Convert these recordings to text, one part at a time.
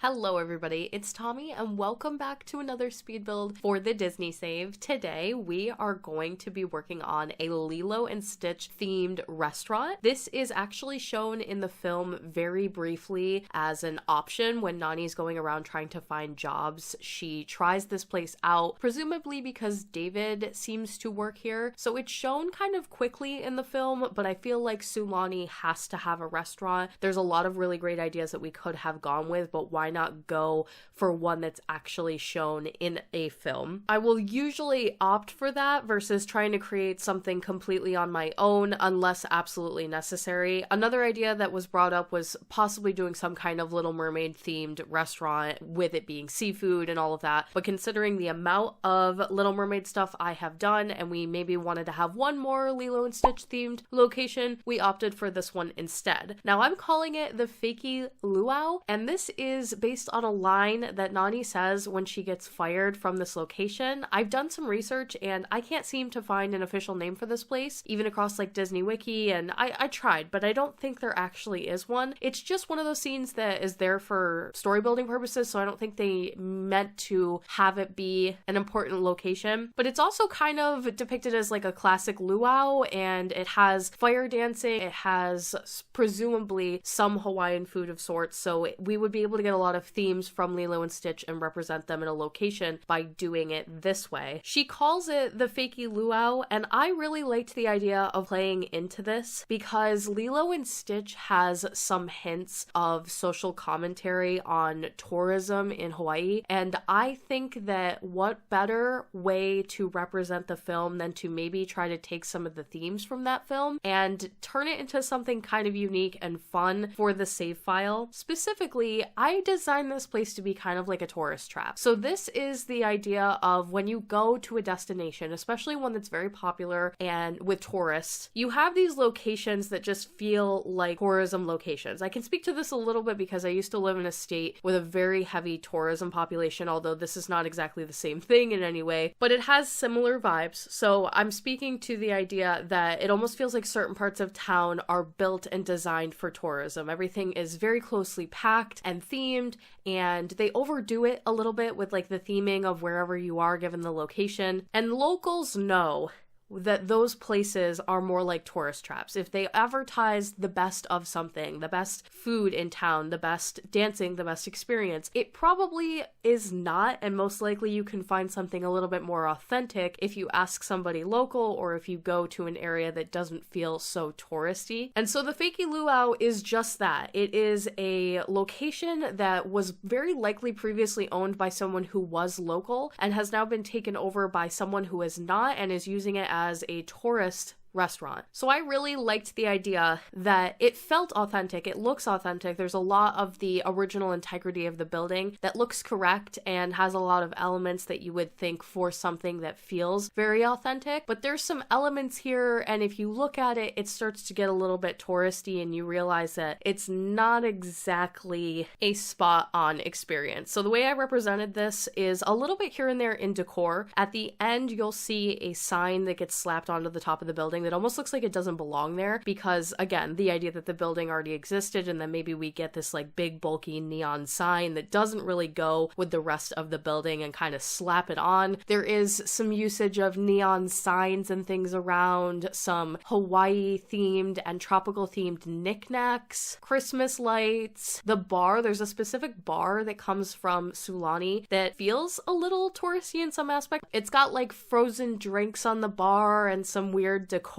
Hello everybody, it's Tommy and welcome back to another speed build for the Disney Save. Today we are going to be working on a Lilo and Stitch themed restaurant. This is actually shown in the film very briefly as an option when Nani's going around trying to find jobs. She tries this place out, presumably because David seems to work here. So it's shown kind of quickly in the film, but I feel like Sulani has to have a restaurant. There's a lot of really great ideas that we could have gone with, but why not go for one that's actually shown in a film? I will usually opt for that versus trying to create something completely on my own unless absolutely necessary. Another idea that was brought up was possibly doing some kind of Little Mermaid themed restaurant with it being seafood and all of that, but considering the amount of Little Mermaid stuff I have done and we maybe wanted to have one more Lilo and Stitch themed location, we opted for this one instead. Now I'm calling it the Fakey Luau, and this is based on a line that Nani says when she gets fired from this location. I've done some research and I can't seem to find an official name for this place, even across like Disney Wiki, and I tried, but I don't think there actually is one. It's just one of those scenes that is there for story building purposes, so I don't think they meant to have it be an important location. But it's also kind of depicted as like a classic luau, and it has fire dancing, it has presumably some Hawaiian food of sorts, so we would be able to get a lot of themes from Lilo and Stitch and represent them in a location by doing it this way. She calls it the Fakey Luau, and I really liked the idea of playing into this because Lilo and Stitch has some hints of social commentary on tourism in Hawaii, and I think that what better way to represent the film than to maybe try to take some of the themes from that film and turn it into something kind of unique and fun for the save file. Specifically, I designed this place to be kind of like a tourist trap. So this is the idea of when you go to a destination, especially one that's very popular and with tourists, you have these locations that just feel like tourism locations. I can speak to this a little bit because I used to live in a state with a very heavy tourism population, although this is not exactly the same thing in any way, but it has similar vibes. So I'm speaking to the idea that it almost feels like certain parts of town are built and designed for tourism. Everything is very closely packed and themed, and they overdo it a little bit with like the theming of wherever you are given the location. And locals know that those places are more like tourist traps. If they advertise the best of something, the best food in town, the best dancing, the best experience, it probably is not, and most likely you can find something a little bit more authentic if you ask somebody local or if you go to an area that doesn't feel so touristy. And so the Fakey Luau is just that. It is a location that was very likely previously owned by someone who was local and has now been taken over by someone who is not and is using it as a tourist restaurant. So I really liked the idea that it felt authentic, it looks authentic, there's a lot of the original integrity of the building that looks correct and has a lot of elements that you would think for something that feels very authentic, but there's some elements here, and if you look at it, it starts to get a little bit touristy and you realize that it's not exactly a spot-on experience. So the way I represented this is a little bit here and there in decor. At the end, you'll see a sign that gets slapped onto the top of the building that almost looks like it doesn't belong there because, again, the idea that the building already existed and then maybe we get this like big bulky neon sign that doesn't really go with the rest of the building and kind of slap it on. There is some usage of neon signs and things around, some Hawaii themed and tropical themed knickknacks, Christmas lights, the bar. There's a specific bar that comes from Sulani that feels a little touristy in some aspect. It's got like frozen drinks on the bar and some weird decor,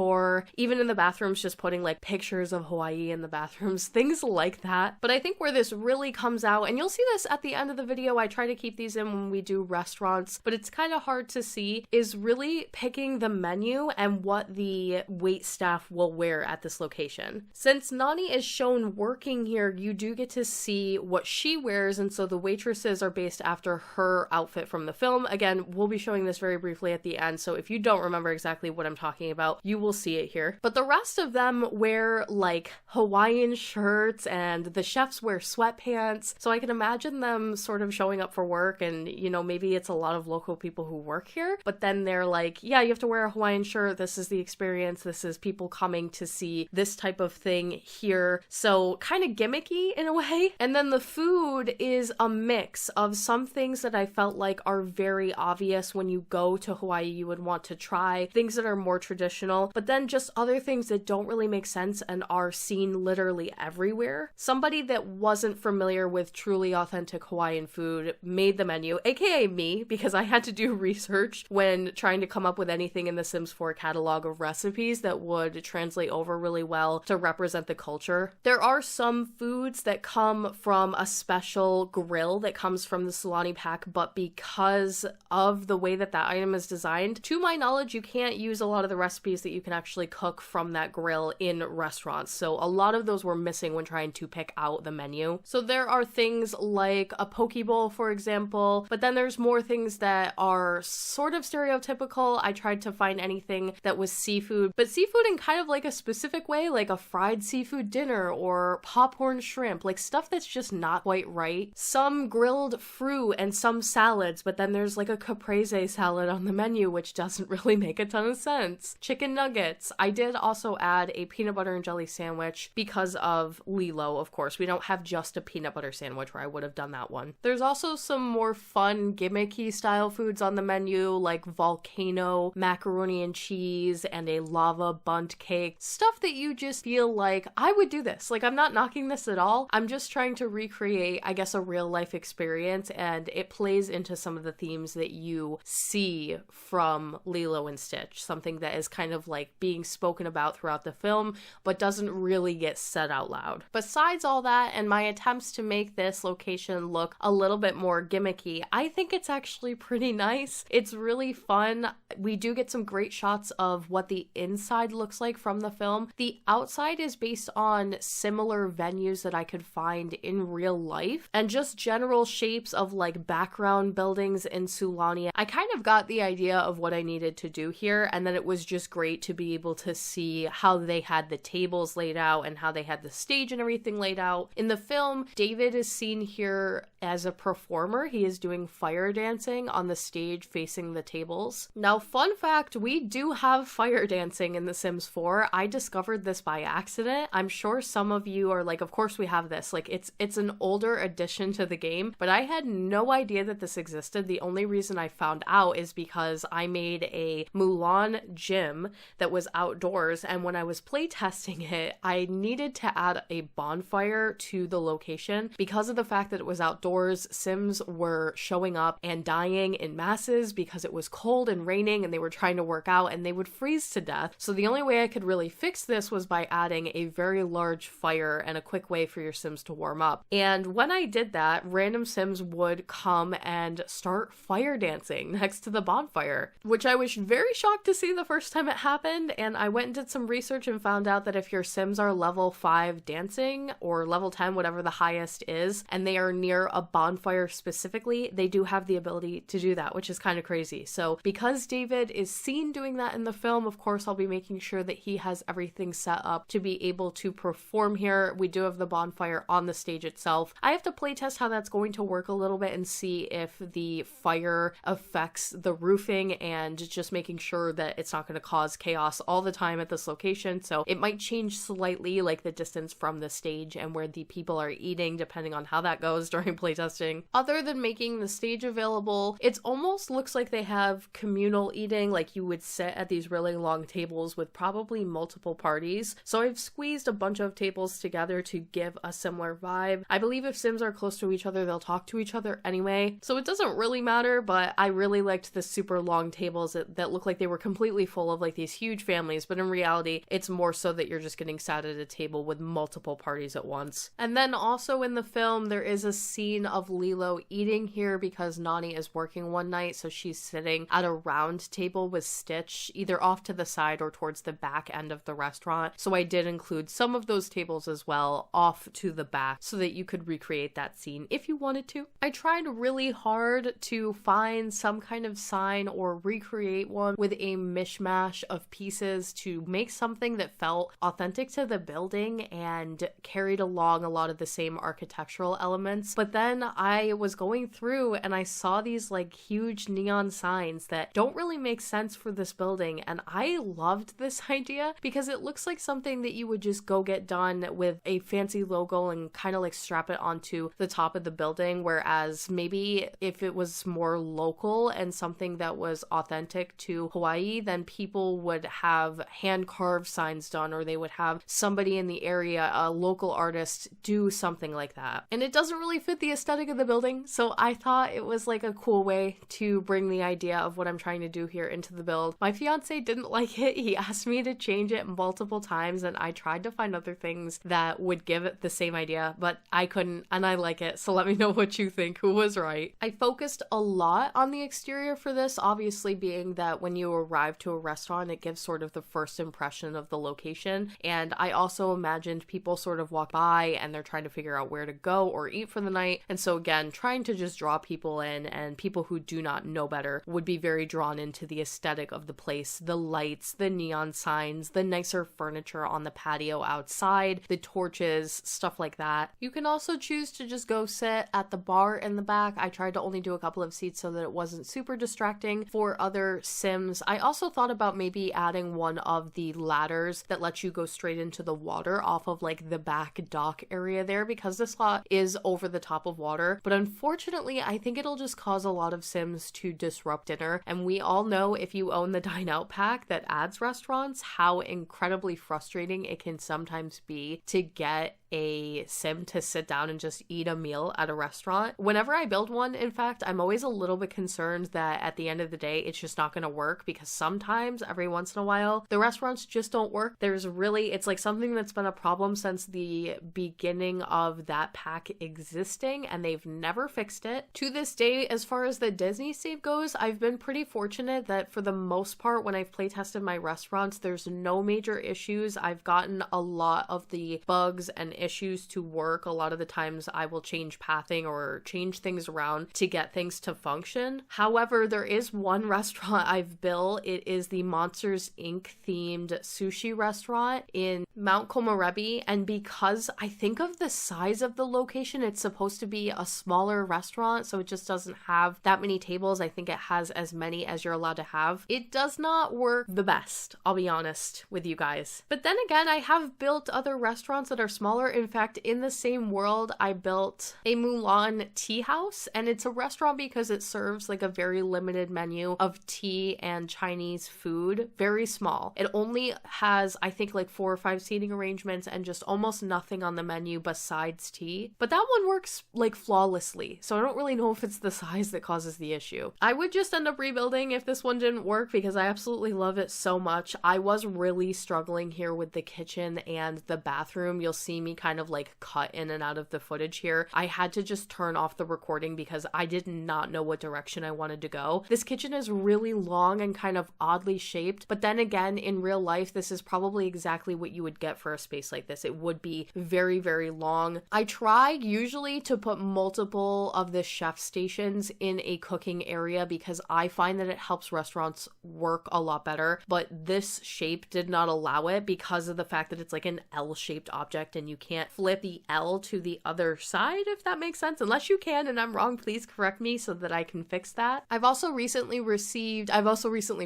even in the bathrooms, just putting like pictures of Hawaii in the bathrooms, things like that. But I think where this really comes out, and you'll see this at the end of the video, I try to keep these in when we do restaurants, but it's kind of hard to see, is really picking the menu and what the wait staff will wear at this location. Since Nani is shown working here, you do get to see what she wears, and so the waitresses are based after her outfit from the film. Again, we'll be showing this very briefly at the end, so if you don't remember exactly what I'm talking about, you will see it here. But the rest of them wear like Hawaiian shirts and the chefs wear sweatpants. So I can imagine them sort of showing up for work and, you know, maybe it's a lot of local people who work here, but then they're like, yeah, you have to wear a Hawaiian shirt. This is the experience. This is people coming to see this type of thing here. So kind of gimmicky in a way. And then the food is a mix of some things that I felt like are very obvious when you go to Hawaii you would want to try, things that are more traditional, but then just other things that don't really make sense and are seen literally everywhere. Somebody that wasn't familiar with truly authentic Hawaiian food made the menu, aka me, because I had to do research when trying to come up with anything in the Sims 4 catalog of recipes that would translate over really well to represent the culture. There are some foods that come from a special grill that comes from the Sulani pack, but because of the way that that item is designed, to my knowledge, you can't use a lot of the recipes that you can actually cook from that grill in restaurants. So a lot of those were missing when trying to pick out the menu. So there are things like a poke bowl, for example, but then there's more things that are sort of stereotypical. I tried to find anything that was seafood, but seafood in kind of like a specific way, like a fried seafood dinner or popcorn shrimp, like stuff that's just not quite right. Some grilled fruit and some salads, but then there's like a caprese salad on the menu, which doesn't really make a ton of sense. Chicken nuggets. I did also add a peanut butter and jelly sandwich because of Lilo, of course. We don't have just a peanut butter sandwich where I would have done that one. There's also some more fun gimmicky style foods on the menu, like volcano, macaroni and cheese, and a lava bundt cake. Stuff that you just feel like, I would do this. Like, I'm not knocking this at all. I'm just trying to recreate, I guess, a real life experience, and it plays into some of the themes that you see from Lilo and Stitch, something that is kind of like being spoken about throughout the film, but doesn't really get said out loud. Besides all that, and my attempts to make this location look a little bit more gimmicky, I think it's actually pretty nice. It's really fun. We do get some great shots of what the inside looks like from the film. The outside is based on similar venues that I could find in real life, and just general shapes of like background buildings in Sulani. I kind of got the idea of what I needed to do here, and then it was just great to be able to see how they had the tables laid out and how they had the stage and everything laid out. In the film, David is seen here as a performer. He is doing fire dancing on the stage facing the tables. Now, fun fact, we do have fire dancing in The Sims 4. I discovered this by accident. I'm sure some of you are like, of course we have this. Like, it's an older addition to the game, but I had no idea that this existed. The only reason I found out is because I made a Mulan gym that was outdoors, and when I was playtesting it, I needed to add a bonfire to the location. Because of the fact that it was outdoors, Sims were showing up and dying in masses because it was cold and raining and they were trying to work out and they would freeze to death. So the only way I could really fix this was by adding a very large fire and a quick way for your Sims to warm up. And when I did that, random Sims would come and start fire dancing next to the bonfire, which I was very shocked to see the first time it happened. And I went and did some research and found out that if your Sims are level 5 dancing or level 10, whatever the highest is, and they are near a bonfire specifically, they do have the ability to do that, which is kind of crazy. So because David is seen doing that in the film, of course, I'll be making sure that he has everything set up to be able to perform here. We do have the bonfire on the stage itself. I have to playtest how that's going to work a little bit and see if the fire affects the roofing, and just making sure that it's not going to cause chaos all the time at this location. So it might change slightly, like the distance from the stage and where the people are eating, depending on how that goes during playtesting. Other than making the stage available, it almost looks like they have communal eating, like you would sit at these really long tables with probably multiple parties. So I've squeezed a bunch of tables together to give a similar vibe. I believe if Sims are close to each other, they'll talk to each other anyway, so it doesn't really matter, but I really liked the super long tables that look like they were completely full of like these huge families, but in reality, it's more so that you're just getting sat at a table with multiple parties at once. And then also in the film, there is a scene of Lilo eating here because Nani is working one night, so she's sitting at a round table with Stitch, either off to the side or towards the back end of the restaurant. So I did include some of those tables as well off to the back so that you could recreate that scene if you wanted to. I tried really hard to find some kind of sign or recreate one with a mishmash of pieces to make something that felt authentic to the building and carried along a lot of the same architectural elements. But then I was going through and I saw these like huge neon signs that don't really make sense for this building, and I loved this idea because it looks like something that you would just go get done with a fancy logo and kind of like strap it onto the top of the building, whereas maybe if it was more local and something that was authentic to Hawaii, then people would have hand carved signs done, or they would have somebody in the area, a local artist, do something like that. And it doesn't really fit the aesthetic of the building, so I thought it was like a cool way to bring the idea of what I'm trying to do here into the build. My fiance didn't like it. He asked me to change it multiple times, and I tried to find other things that would give it the same idea, but I couldn't, and I like it, so let me know what you think. Who was right? I focused a lot on the exterior for this, obviously being that when you arrive to a restaurant, it gives sort of the first impression of the location, and I also imagined people sort of walk by and they're trying to figure out where to go or eat for the night, and so again, trying to just draw people in, and people who do not know better would be very drawn into the aesthetic of the place, the lights, the neon signs, the nicer furniture on the patio outside, the torches, stuff like that. You can also choose to just go sit at the bar in the back. I tried to only do a couple of seats so that it wasn't super distracting for other Sims. I also thought about maybe adding one of the ladders that lets you go straight into the water off of like the back dock area there, because this lot is over the top of water, but unfortunately I think it'll just cause a lot of Sims to disrupt dinner, and we all know if you own the dine out pack that adds restaurants how incredibly frustrating it can sometimes be to get a Sim to sit down and just eat a meal at a restaurant. Whenever I build one, in fact, I'm always a little bit concerned that at the end of the day it's just not going to work, because sometimes every once in a while the restaurants just don't work. It's like something that's been a problem since the beginning of that pack existing, and they've never fixed it. To this day, as far as the Disney save goes, I've been pretty fortunate that for the most part when I've playtested my restaurants, there's no major issues. I've gotten a lot of the bugs and issues to work. A lot of the times I will change pathing or change things around to get things to function. However, there is one restaurant I've built. It is the Monsters Inc. themed sushi restaurant in Mount Komorebi, and because I think of the size of the location, it's supposed to be a smaller restaurant, so it just doesn't have that many tables. I think it has as many as you're allowed to have. It does not work the best, I'll be honest with you guys. But then again, I have built other restaurants that are smaller. In fact, in the same world, I built a Mulan tea house, and it's a restaurant because it serves like a very limited menu of tea and Chinese food. Very small. It only has, I think, like 4 or 5 seating arrangements and just almost nothing on the menu besides tea. But that one works like flawlessly, so I don't really know if it's the size that causes the issue. I would just end up rebuilding if this one didn't work because I absolutely love it so much. I was really struggling here with the kitchen and the bathroom. You'll see me kind of like cut in and out of the footage here. I had to just turn off the recording because I did not know what direction I wanted to go. This kitchen is really long and kind of oddly shaped, but then again, in real life, this is probably exactly what you would get for a space like this. It would be very, very long. I try usually to put multiple of the chef stations in a cooking area because I find that it helps restaurants work a lot better, but this shape did not allow it because of the fact that it's like an L-shaped object and you can't flip the L to the other side, if that makes sense. Unless you can and I'm wrong, please correct me so that I can fix that. I've also recently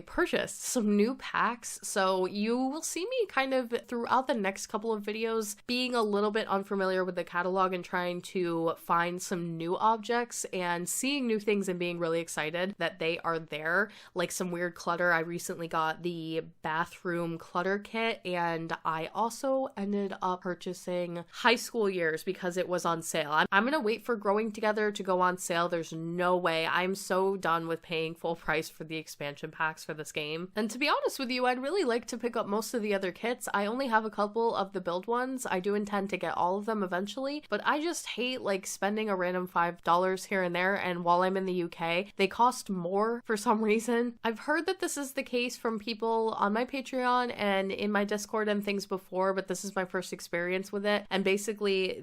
purchased some new packs, so you will see me kind of throughout the next couple of videos being a little bit unfamiliar with the catalog and trying to find some new objects and seeing new things and being really excited that they are there, like some weird clutter. I recently got the bathroom clutter kit, and I also ended up purchasing high school years because it was on sale. I'm gonna wait for Growing Together to go on sale. There's no way. I'm so done with paying full price for the expansion packs for this game. And to be honest with you, I'd really like to pick up most of the other kits. I only have a couple of the build ones. I do intend to get all of them eventually, but I just hate like spending a random $5 here and there, and while I'm in the UK, they cost more for some reason. I've heard that this is the case from people on my Patreon and in my Discord and things before, but this is my first experience with it. And basically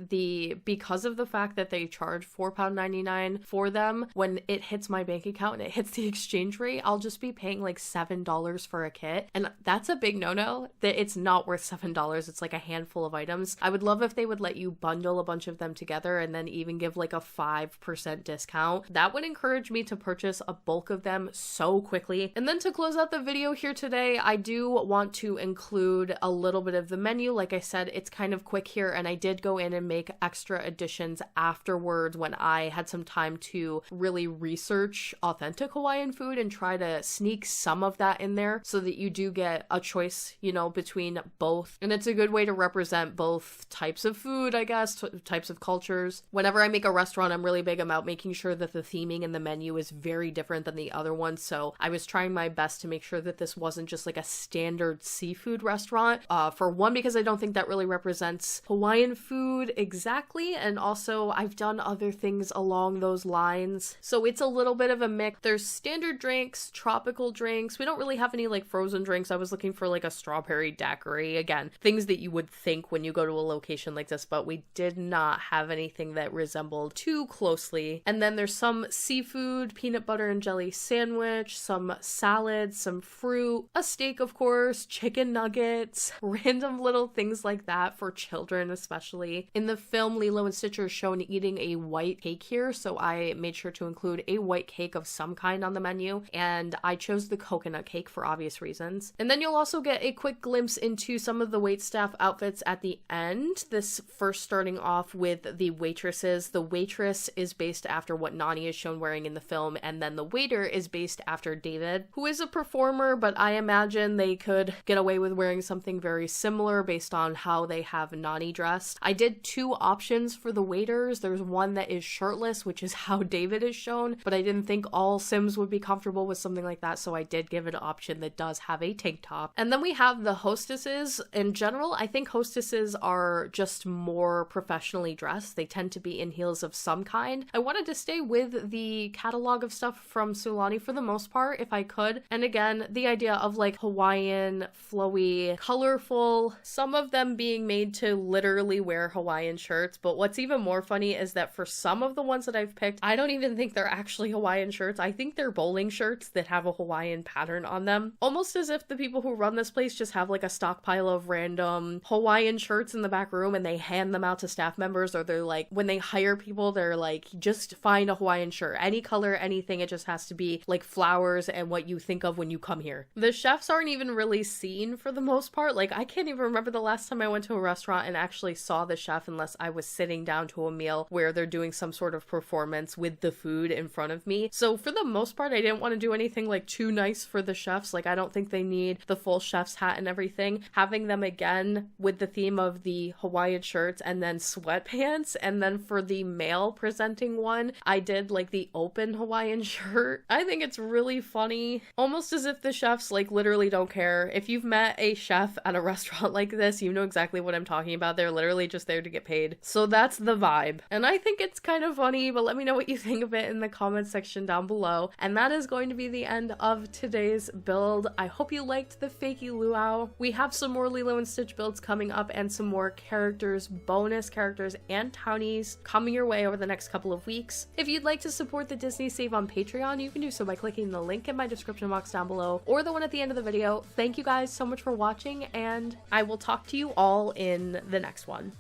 because of the fact that they charge £4.99 for them, when it hits my bank account and it hits the exchange rate, I'll just be paying like $7 for a kit, and that's a big no-no. That it's not worth $7. It's like a handful of items. I would love if they would let you bundle a bunch of them together and then even give like a 5% discount. That would encourage me to purchase a bulk of them so quickly. And then to close out the video here today, I do want to include a little bit of the menu. Like I said, it's kind of quick here, and I did go in and make extra additions afterwards when I had some time to really research authentic Hawaiian food and try to sneak some of that in there so that you do get a choice, you know, between both. And it's a good way to represent both types of food, I guess, types of cultures. Whenever I make a restaurant, I'm really big about making sure that the theming in the menu is very different than the other ones. So I was trying my best to make sure that this wasn't just like a standard seafood restaurant. For one, because I don't think that really represents Hawaiian food exactly. And also I've done other things along those lines. So it's a little bit of a mix. There's standard drinks, tropical drinks. We don't really have any like frozen drinks. I was looking for like a strawberry daiquiri. Again, things that you would think when you go to a location like this, but we did not have anything that resembled too closely. And then there's some seafood, peanut butter and jelly sandwich, some salads, some fruit, a steak, of course, chicken nuggets, random little things like that for children especially. In the film, Lilo and Stitch are shown eating a white cake here, so I made sure to include a white cake of some kind on the menu, and I chose the coconut cake for obvious reasons. And then you'll also get a quick glimpse into some of the waitstaff outfits at the end. This first starting off with the waitresses. The waitress is based after what Nani is shown wearing in the film, and then the waiter is based after David, who is a performer, but I imagine they could get away with wearing something very similar based on how they have Nani dressed. I did two options for the waiters. There's one that is shirtless, which is how David is shown, but I didn't think all Sims would be comfortable with something like that, so I did give it an option that does have a tank top. And then we have the hostesses. In general, I think hostesses are just more professionally dressed. They tend to be in heels of some kind. I wanted to stay with the catalog of stuff from Sulani for the most part, if I could. And again, the idea of like Hawaiian, flowy, colorful, some of them being made to literally wear Hawaiian shirts. But what's even more funny is that for some of the ones that I've picked, I don't even think they're actually Hawaiian shirts. I think they're bowling shirts that have a Hawaiian pattern on them. Almost as if the people who run this place just have like a stockpile of random Hawaiian shirts in the back room and they hand them out to staff members, or they're like, when they hire people, they're like, just find a Hawaiian shirt, any color, anything. It just has to be like flowers and what you think of when you come here. The chefs aren't even really seen for the most part. Like, I can't even remember the last time I went to a restaurant and actually saw the chef unless I was sitting down to a meal where they're doing some sort of performance with the food in front of me. So for the most part, I didn't want to do anything like too nice for the chefs. Like, I don't think they need the full chef's hat and everything. Having them again with the theme of the Hawaiian shirts and then sweatpants, and then for the male presenting one, I did like the open Hawaiian shirt. I think it's really funny, almost as if the chefs like literally don't care. If you've met a chef at a restaurant like this, you know exactly what I'm talking about. They're literally just there to get paid. So that's the vibe. And I think it's kind of funny, but let me know what you think of it in the comment section down below. And that is going to be the end of today's build. I hope you liked the Fakey Luau. We have some more Lilo and Stitch builds coming up and some more characters, bonus characters, and townies coming your way over the next couple of weeks. If you'd like to support the Disney Save on Patreon, you can do so by clicking the link in my description box down below or the one at the end of the video. Thank you guys so much for watching, and I will talk to you all in the next one.